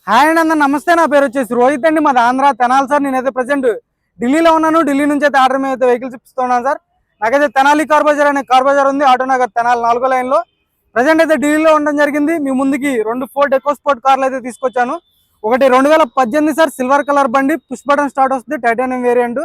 Hi అండి అందరూ నమస్తే. నా పేరు వచ్చేసి రోహిత్ అండి. మాది ఆంధ్ర తెనాలి సార్. నేనైతే ప్రజెంట్ ఢిల్లీలో ఉన్నాను. ఢిల్లీ నుంచి అయితే ఆర్డర్ మీద అయితే వెహికల్స్ ఇస్తున్నాను సార్. నాకైతే తెనాలి కార్ బజార్ అనే కార్ బజార్ ఉంది, ఆటోనగర్ తెనాలి 4వ లైన్లో. ప్రజెంట్ అయితే ఢిల్లీలో ఉండడం జరిగింది. మీ ముందుకి 2 ఫోర్డ్ ఎకో స్పోర్ట్ కార్లు అయితే తీసుకొచ్చాను. ఒకటి 2018 సార్, సిల్వర్ కలర్ బండి, పుష్ బటన్ స్టార్ట్ వస్తుంది, టైటానియం వేరియంట్,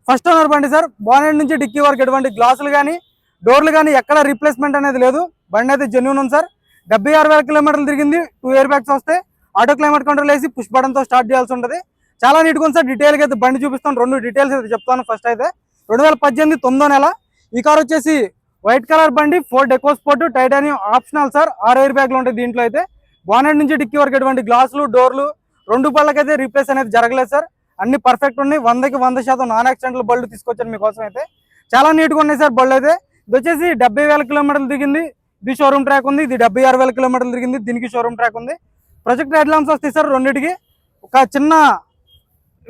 ఫస్ట్ ఓనర్ బండి సార్. బానెట్ నుంచి డిక్కీ వరకు ఎటువంటి గ్లాసులు కానీ డోర్లు కానీ ఎక్కడ రీప్లేస్మెంట్ అనేది లేదు. బండి అయితే జెన్యూన్ ఉంది సార్. 76,000 కిలోమీటర్లు తిరిగింది. 2 ఎయిర్ బ్యాగ్స్ వస్తాయి. ఆటో క్లైమేట్ కంట్రోల్ వేసి పుష్ బటన్తో స్టార్ట్ చేయాల్సి ఉంటుంది. చాలా నీట్గా ఉంది సార్. డీటెయిల్గా అయితే బండి చూపిస్తాను. 2 డీటెయిల్స్ అయితే చెప్తాను. ఫస్ట్ అయితే 2018 9వ నెల. ఈ కార్ వచ్చేసి వైట్ కలర్ బండి, Ford EcoSport, Titanium optional sir. 6 air బ్యాగ్లు ఉంటాయి దీంట్లో అయితే. బానెట్ నుంచి డిక్కీ వరకు ఎటువంటి గ్లాసులు డోర్లు 2 పళ్ళకైతే రీప్లేస్ అనేది జరగలేదు సార్. అన్ని పర్ఫెక్ట్ ఉన్నాయి. 100కి 100% నాన్ యాక్సిడెంటల్ బళ్ళు తీసుకొచ్చాను మీకోసం అయితే. చాలా నీట్గా ఉన్నాయి సార్ బళ్ళు అయితే. ఇది వచ్చేసి 70,000 కిలోమీటర్లు దిగింది. ఇది షోరూమ్ ట్రాక్ ఉంది. ఇది 76,000 కిలోమీటర్లు తిరిగింది. దీనికి షోరూమ్ ట్రాక్ ఉంది. ప్రొజెక్ట్ హెడ్ ల్యాంప్స్ వస్తాయి సార్ రెండింటికి. ఒక చిన్న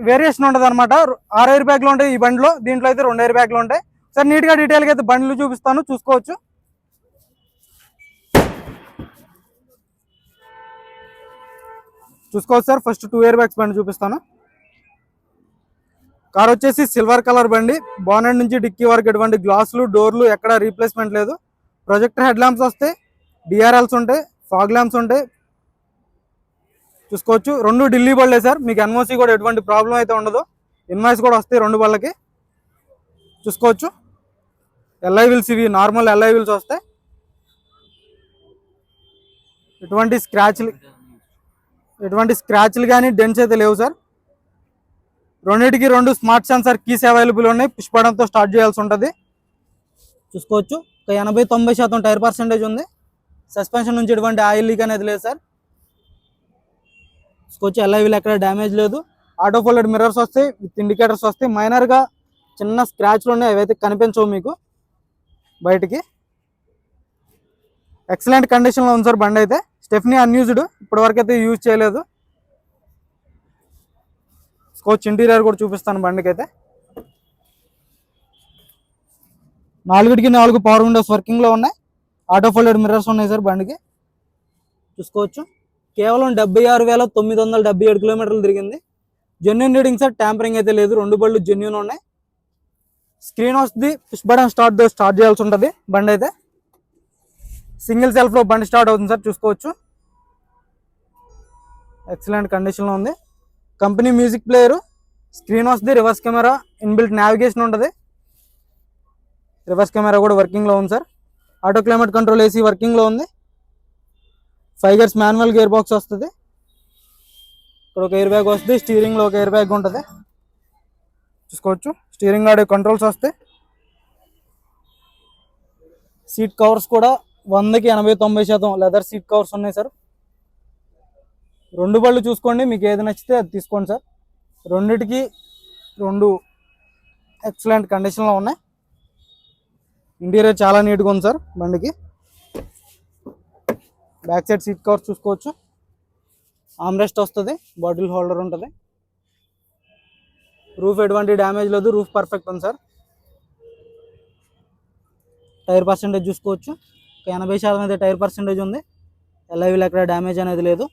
వేరియేషన్ ఉంటుంది అనమాట. 6 ఎయిర్ బ్యాగ్లు ఉంటాయి ఈ బండిలో. దీంట్లో అయితే 2 ఎయిర్ బ్యాగ్లు ఉంటాయి సార్. నీట్గా డీటెయిల్గా అయితే బండ్లు చూపిస్తాను, చూసుకోవచ్చు. సార్ ఫస్ట్ 2 ఎయిర్ బ్యాగ్స్ బండి చూపిస్తాను. కార్ వచ్చేసి సిల్వర్ కలర్ బండి. బానెట్ నుంచి డిక్కీ వరకు ఎటువంటి గ్లాసులు డోర్లు ఎక్కడ రీప్లేస్మెంట్ లేదు. ప్రొజెక్టర్ హెడ్ ల్యాంప్స్ వస్తాయి, డిఆర్ఎల్స్ ఉంటాయి, ఫాగ్ ల్యాంప్స్ ఉంటాయి, చూసుకోవచ్చు. 2 ఢిల్లీ బళ్ళే సార్. మీకు ఎన్ఓసి కూడా ఎటువంటి ప్రాబ్లం అయితే ఉండదు. ఇన్వాయిస్ కూడా వస్తాయి 2 బళ్ళకి, చూసుకోవచ్చు. ఎల్ఐ వీల్స్, ఇవి నార్మల్ ఎల్ఐ వీల్స్ వస్తాయి. ఎటువంటి స్క్రాచ్లు కానీ డెంట్స్ అయితే లేవు సార్. రెండింటికి 2 స్మార్ట్ సెన్సార్ కీస్ అవైలబుల్ ఉన్నాయి. పుష్ బటన్తో స్టార్ట్ చేయాల్సి ఉంటుంది, చూసుకోవచ్చు. ఒక 80-90% టైర్ పర్సెంటేజ్ ఉంది. సస్పెన్షన్ నుంచి ఎటువంటి ఆయిల్ లీక్ అనేది లేదు సార్. చూసుకోవచ్చు. ఎల్ఐవీలు ఎక్కడ డ్యామేజ్ లేదు. ఆటో ఫోల్డెడ్ మిర్రర్స్ వస్తాయి, విత్ ఇండికేటర్స్ వస్తాయి. మైనర్గా చిన్న స్క్రాచ్లు ఉన్నాయి, అవైతే కనిపించవు మీకు బయటికి. ఎక్సలెంట్ కండిషన్లో ఉంది సార్ బండి అయితే. స్టెఫ్నీ అన్యూజ్డ్, ఇప్పటివరకు అయితే యూజ్ చేయలేదు. చూసుకోవచ్చు. ఇంటీరియర్ కూడా చూపిస్తాను బండికి అయితే. 4కి 4 పవర్ విండోస్ వర్కింగ్లో ఉన్నాయి. ఆటో ఫోల్డెడ్ మిర్రర్స్ ఉన్నాయి సార్ బండికి, చూసుకోవచ్చు. కేవలం 76,977 కిలోమీటర్లు తిరిగింది. Genuine reading sir. ట్యాంపరింగ్ అయితే లేదు. 2 బళ్ళు జెన్యూన్ ఉన్నాయి. స్క్రీన్ వస్తుంది, పుష్ బటన్ స్టార్ట్ చేయాల్సి ఉంటుంది బండి అయితే. సింగిల్ సెల్ఫ్లో బండి స్టార్ట్ అవుతుంది సార్, చూసుకోవచ్చు. ఎక్సలెంట్ కండిషన్లో ఉంది. కంపెనీ మ్యూజిక్ ప్లేయరు, స్క్రీన్ వస్తుంది, రివర్స్ కెమెరా, ఇన్బిల్ట్ నావిగేషన్ ఉంటుంది. రివర్స్ కెమెరా కూడా వర్కింగ్లో ఉంది sir. Auto climate control AC వర్కింగ్లో ఉంది. 5 గేర్స్ మాన్యువల్ గేర్ బాక్స్ వస్తుంది. ఇక్కడ ఒక ఎయిర్ బ్యాగ్ వస్తుంది. స్టీరింగ్లో ఒక ఎయిర్ బ్యాగ్ ఉంటుంది, చూసుకోవచ్చు. స్టీరింగ్ ఆడే కంట్రోల్స్ వస్తాయి. సీట్ కవర్స్ కూడా 100కి 80-90% లెదర్ సీట్ కవర్స్ ఉన్నాయి సార్. 2 బళ్ళు చూసుకోండి, మీకు ఏది నచ్చితే అది తీసుకోండి సార్. రెండిటికి 2 ఎక్సలెంట్ కండిషన్లో ఉన్నాయి. ఇంటీరియర్ చాలా నీట్గా ఉంది సార్ బండికి. బ్యాక్ సైడ్ సీట్ కవర్స్ చూసుకోవచ్చు. ఆమ్రెస్ట్ వస్తుంది, బాటిల్ హోల్డర్ ఉంటుంది. రూఫ్ ఎటువంటి డ్యామేజ్ లేదు, రూఫ్ పర్ఫెక్ట్ ఉంది సార్. టైర్ పర్సెంటేజ్ చూసుకోవచ్చు. 80% అయితే టైర్ పర్సెంటేజ్ ఉంది. ఎల్ఐవీలు ఎక్కడ డ్యామేజ్ అనేది లేదు.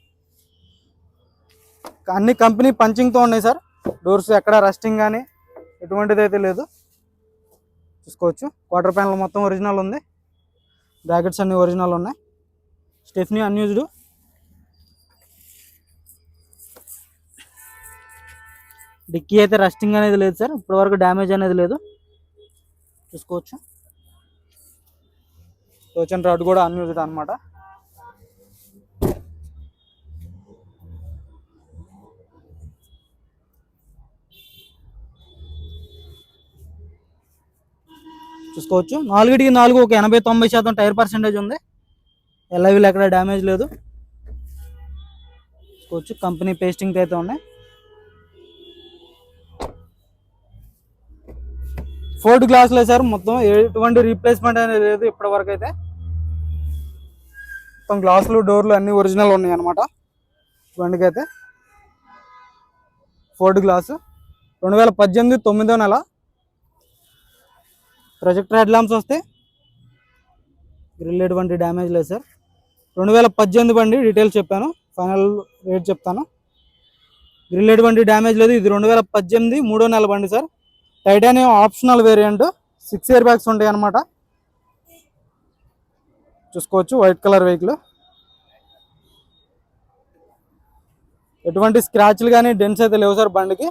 అన్ని కంపెనీ పంచింగ్తో ఉన్నాయి సార్. డోర్స్ ఎక్కడ రస్టింగ్ కానీ ఎటువంటిది అయితే లేదు, చూసుకోవచ్చు. క్వార్టర్ ప్యానల్ మొత్తం ఒరిజినల్ ఉంది. బ్రాకెట్స్ అన్ని ఒరిజినల్ ఉన్నాయి. Stepney unused. డిక్కీ అయితే రస్టింగ్ అనేది లేదు సార్. ఇప్పటివరకు డ్యామేజ్ అనేది లేదు, చూసుకోవచ్చు. టోచన్ రాడ్ కూడా అన్యూజ్డ్ అనమాట. చూసుకోవచ్చు. 4కి 4 ఒక 80-90% టైర్ పర్సెంటేజ్ ఉంది. ఎల్ఐవీలు ఎక్కడ డ్యామేజ్ లేదు, చూసుకోవచ్చు. కంపెనీ పేస్టింగ్ అయితే ఉన్నాయి. ఫోర్డ్ గ్లాసులే సార్. మొత్తం ఎటువంటి రీప్లేస్మెంట్ అనేది లేదు ఇప్పటివరకు అయితే. మొత్తం గ్లాసులు డోర్లు అన్ని ఒరిజినల్ ఉన్నాయి అనమాట బండికి అయితే. Ford glass. 2018 9వ నెల. ప్రొజెక్టర్ హెడ్ ల్యాంప్స్ వస్తాయి. గ్రిల్ ఎటువంటి డ్యామేజ్ లేదు సార్. 2018 బండి. డీటెయిల్స్ చెప్పాను, ఫైనల్ రేట్ చెప్తాను. గ్రిల్ ఎటువంటి డ్యామేజ్ లేదు. ఇది 2018 3వ నెల బండి sir. Titanium optional variant, 6 air bags ఉంటాయి అన్నమాట. చూసుకోవచ్చు వైట్ కలర్ వెహికల్. ఎటువంటి స్క్రాచ్లు కానీ డెన్స్ అయితే లేవు సార్ బండికి.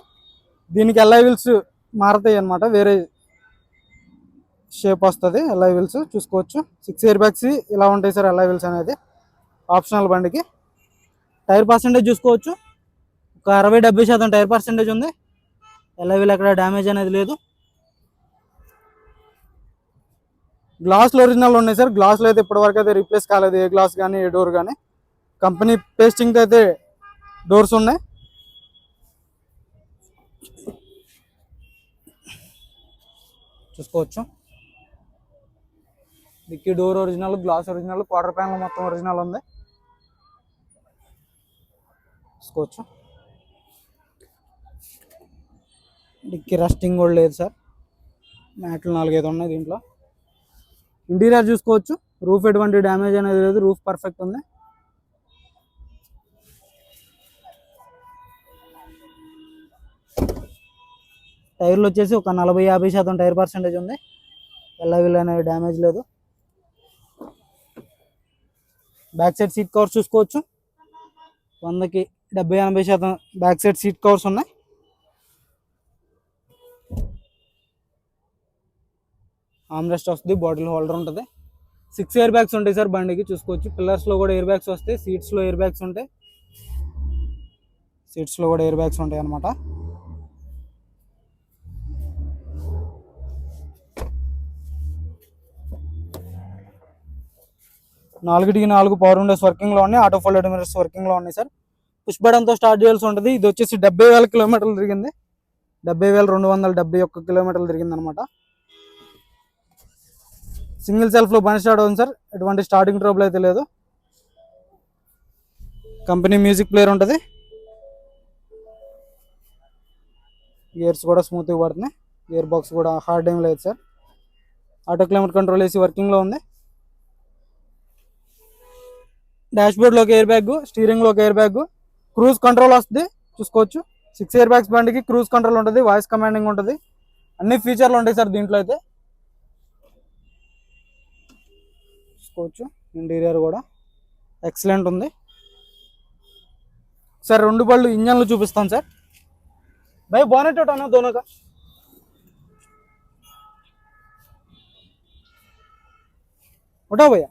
దీనికి ఎల్ఐ వీల్స్ మారుతాయి అన్నమాట, వేరే షేప్ వస్తుంది ఎల్ఐ వీల్స్. చూసుకోవచ్చు 6 ఎయిర్ బ్యాగ్స్ ఇలా ఉంటాయి సార్ ఎల్ఐ వీల్స్ అనేది ఆప్షనల్ బండికి. టైర్ పర్సెంటేజ్ చూసుకోవచ్చు, ఒక 60-70% టైర్ పర్సెంటేజ్ ఉంది. ఎల్ఐ వీల్ ఎక్కడ డ్యామేజ్ అనేది లేదు. గ్లాస్లు ఒరిజినల్ ఉన్నాయి సార్. గ్లాసులు అయితే ఇప్పటివరకు అయితే రీప్లేస్ కాలేదు, ఏ గ్లాస్ కానీ ఏ డోర్ కానీ. కంపెనీ పేస్టింగ్ అయితే డోర్స్ ఉన్నాయి. చూసుకోవచ్చు dicky door original, glass original, quarter panel మొత్తం ఒరిజినల్ ఉంది. చూసుకోవచ్చు డిక్కీ రస్టింగ్ కూడా లేదు సార్. మ్యాట్లు 4-5 ఉన్నాయి దీంట్లో. ఇంటీరియర్ చూసుకోవచ్చు, రూఫ్ ఎటువంటి డ్యామేజ్ అనేది లేదు, రూఫ్ పర్ఫెక్ట్ ఉంది. టైర్లు వచ్చేసి ఒక 40-50% టైర్ పర్సెంటేజ్ ఉంది. ఎల్ఐ వీల్ అనేది డ్యామేజ్ లేదు. బ్యాక్ సైడ్ సీట్ కవర్స్ చూసుకోవచ్చు, 100కి 70-80% బ్యాక్ సైడ్ సీట్ కవర్స్ ఉన్నాయి. ఆమ్రెస్ట్ వస్తుంది, బాటిల్ హోల్డర్ ఉంటుంది. 6 ఎయిర్ బ్యాగ్స్ ఉంటాయి సార్ బండికి. చూసుకోవచ్చు పిల్లర్స్లో కూడా ఎయిర్ బ్యాగ్స్ వస్తాయి, సీట్స్లో ఎయిర్ బ్యాగ్స్ ఉంటాయి. సీట్స్లో కూడా ఎయిర్ బ్యాగ్స్ ఉంటాయి అన్నమాట. నాలుగిటికి 4 పవర్ విండోస్ వర్కింగ్లో ఉన్నాయి. ఆటో ఫోల్డెడ్ మిర్రర్స్ వర్కింగ్లో ఉన్నాయి సార్. పుష్ బటన్తో స్టార్ట్ చేయాల్సి ఉంటుంది. ఇది వచ్చేసి 70,000 కిలోమీటర్లు తిరిగింది. 70,271 కిలోమీటర్లు తిరిగింది అనమాట. సింగిల్ సెల్ఫ్లో బండి స్టార్ట్ అవుతుంది సార్. ఎటువంటి స్టార్టింగ్ ట్రబుల్ అయితే లేదు. కంపెనీ మ్యూజిక్ ప్లేయర్ ఉంటుంది. ఇయర్స్ కూడా స్మూత్గా పడుతున్నాయి. ఇయర్ బాక్స్ కూడా హార్డ్ ఏం లేదు sir. Auto climate control AC వర్కింగ్లో ఉంది. డాష్బోర్డ్లోకి ఎయిర్ బ్యాగ్, స్టీరింగ్లోకి ఎయిర్ బ్యాగ్, క్రూజ్ కంట్రోల్ వస్తుంది. చూసుకోవచ్చు 6 ఎయిర్ బ్యాగ్స్ బండికి క్రూజ్ కంట్రోల్ ఉంటుంది, వాయిస్ కమాండింగ్ ఉంటుంది, అన్ని ఫీచర్లు ఉంటాయి సార్ దీంట్లో అయితే. చూసుకోవచ్చు ఇంటీరియర్ కూడా ఎక్సలెంట్ ఉంది. సార్ 2 బళ్ళు ఇంజన్లు చూపిస్తాను సార్. भाई बोनेट उठाना दोनों का। उठाओ भैया।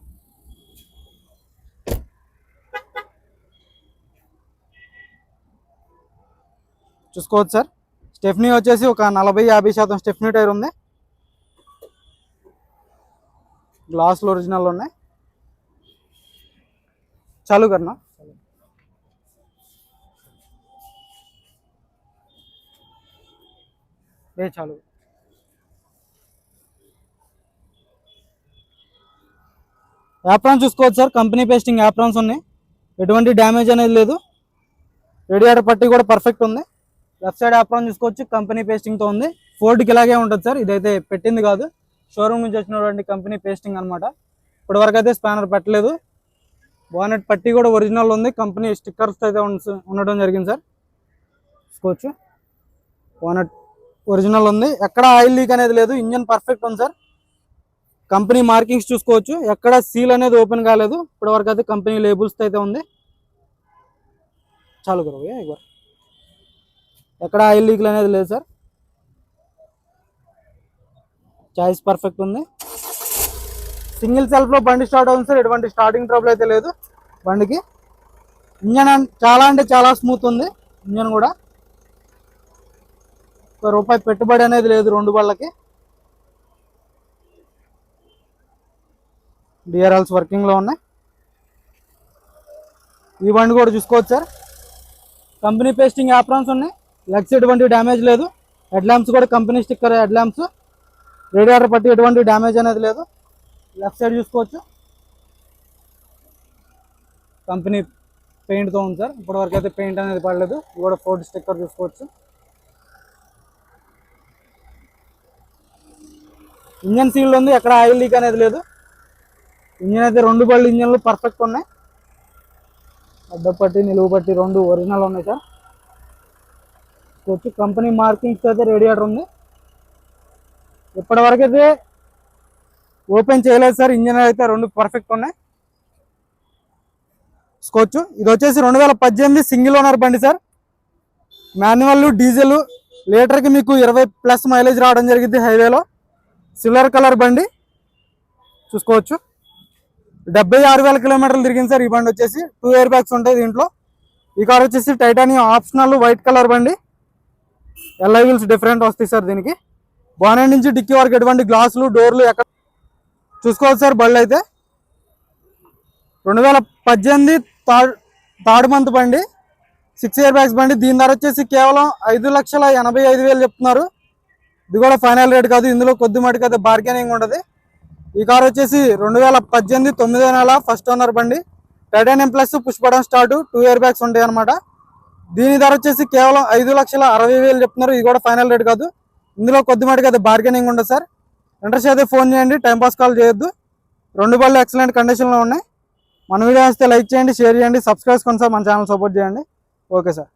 చూసుకోవచ్చు సార్ స్టెఫ్నీ వచ్చేసి ఒక 40-50% స్టెఫ్నీ టైర్ ఉంది. గ్లాసులు ఒరిజినల్ ఉన్నాయి. చాలు కర్నా చాలు. యాప్రాన్స్ చూసుకోవచ్చు సార్, కంపెనీ పేస్టింగ్ యాప్రాన్స్ ఉన్నాయి, ఎటువంటి డ్యామేజ్ అనేది లేదు. రేడియేటర్ పట్టి కూడా పర్ఫెక్ట్ ఉంది. లెఫ్ట్ సైడ్ యాప్రాన్ చూసుకోవచ్చు, కంపెనీ పేస్టింగ్తో ఉంది. ఫోర్డ్కి ఇలాగే ఉంటుంది సార్, ఇదైతే పెట్టింది కాదు, షోరూమ్ నుంచి వచ్చినటువంటి కంపెనీ పేస్టింగ్ అనమాట. ఇప్పటివరకు అయితే స్పానర్ పెట్టలేదు. బానెట్ పట్టి కూడా ఒరిజినల్ ఉంది, కంపెనీ స్టిక్కర్స్ అయితే ఉండడం జరిగింది సార్. చూసుకోవచ్చు బానెట్ ఒరిజినల్ ఉంది, ఎక్కడ ఆయిల్ లీక్ అనేది లేదు. ఇంజన్ పర్ఫెక్ట్ ఉంది సార్. కంపెనీ మార్కింగ్స్ చూసుకోవచ్చు, ఎక్కడ సీల్ అనేది ఓపెన్ కాలేదు. ఇప్పటివరకు అయితే కంపెనీ లేబుల్స్తో అయితే ఉంది. చాలు కరో ఇవ్వరు, ఎక్కడ ఆయిల్ లీక్లు అనేది లేదు సార్. చాయిస్ పర్ఫెక్ట్ ఉంది. సింగిల్ సెల్ఫ్లో బండి స్టార్ట్ అవుతుంది సార్, ఎటువంటి స్టార్టింగ్ ట్రబుల్ అయితే లేదు బండికి. ఇంజన్ చాలా అంటే చాలా స్మూత్ ఉంది. ఇంజన్ కూడా ₹1 పెట్టుబడి అనేది లేదు 2 బళ్ళకి. డిఆర్ఎల్స్ వర్కింగ్లో ఉన్నాయి. ఈ బండి కూడా చూసుకోవచ్చు సార్, కంపెనీ పేస్టింగ్ యాప్రాన్స్ ఉన్నాయి, లెగ్స్ ఎటువంటి డ్యామేజ్ లేదు. హెడ్ ల్యాంప్స్ కూడా company sticker head lamps. Radiator పట్టి ఎటువంటి డ్యామేజ్ అనేది లేదు. లెఫ్ట్ సైడ్ చూసుకోవచ్చు, కంపెనీ పెయింట్తో ఉంది సార్. ఇప్పటివరకు అయితే పెయింట్ అనేది పడలేదు. ఇది కూడా ఫోర్డ్ స్టిక్కర్ చూసుకోవచ్చు. ఇంజన్ సీల్ ఉంది, ఎక్కడ ఆయిల్ లీక్ అనేది లేదు. ఇంజన్ అయితే 2 బళ్ళు ఇంజన్లు పర్ఫెక్ట్ ఉన్నాయి. అడ్డపట్టి నిలువు పట్టి 2 ఒరిజినల్ ఉన్నాయి సార్. చూసుకోవచ్చు. కంపెనీ మార్కింగ్స్ అయితే రేడియేటర్ ఉంది. ఇప్పటివరకు అయితే ఓపెన్ చేయలేదు సార్. ఇంజన్ అయితే రెండు పర్ఫెక్ట్ ఉన్నాయి చూసుకోవచ్చు. ఇది వచ్చేసి 2018 సింగిల్ ఓనర్ బండి సార్. మాన్యువల్ డీజిల్, లీటర్కి మీకు 20+ మైలేజ్ రావడం జరిగింది హైవేలో. సిల్వర్ కలర్ బండి చూసుకోవచ్చు. 76,000 కిలోమీటర్లు తిరిగింది సార్ ఈ బండి వచ్చేసి. 2 ఎయిర్ బ్యాగ్స్ ఉంటాయి దీంట్లో. ఈ కార్ వచ్చేసి టైటానియం ఆప్షనల్ వైట్ కలర్ బండి. ఎల్ఐ వీల్స్ డిఫరెంట్ వస్తాయి సార్ దీనికి. బానెట్ నుంచి డిక్కీ వరకు ఎటువంటి గ్లాసులు, డోర్లు ఎక్కడ చూసుకోవచ్చు సార్. బళ్ళు అయితే 2018 థర్డ్ మంత్ బండి, 6 ఎయిర్ బ్యాగ్స్ బండి. దీని ధర వచ్చేసి కేవలం 5,85,000 చెప్తున్నారు. ఇది కూడా ఫైనల్ రేట్ కాదు, ఇందులో కొద్ది మటుకు అయితే బార్గెనింగ్ ఉంటుంది. ఈ కార్ వచ్చేసి 2018 9వ నెల ఫస్ట్ ఓనర్ బండి. Titanium plus push button start, 2 air bags ఉంటాయి అనమాట. దీని ధర వచ్చేసి కేవలం 5,60,000 చెప్తున్నారు. ఇది కూడా ఫైనల్ రేట్ కాదు, ఇందులో కొద్ది మటుకు అయితే బార్గెనింగ్ ఉంటుంది సార్. ఇంట్రెస్ట్ అయితే ఫోన్ చేయండి, టైంపాస్ కాల్ చేయొద్దు. రెండు బళ్ళు ఎక్సలెంట్ కండిషన్లో ఉన్నాయి. మన వీడియో వస్తే లైక్ చేయండి, షేర్ చేయండి, సబ్స్క్రైబ్ చేసుకోండి సార్. మన ఛానల్ సపోర్ట్ చేయండి. Okay sir.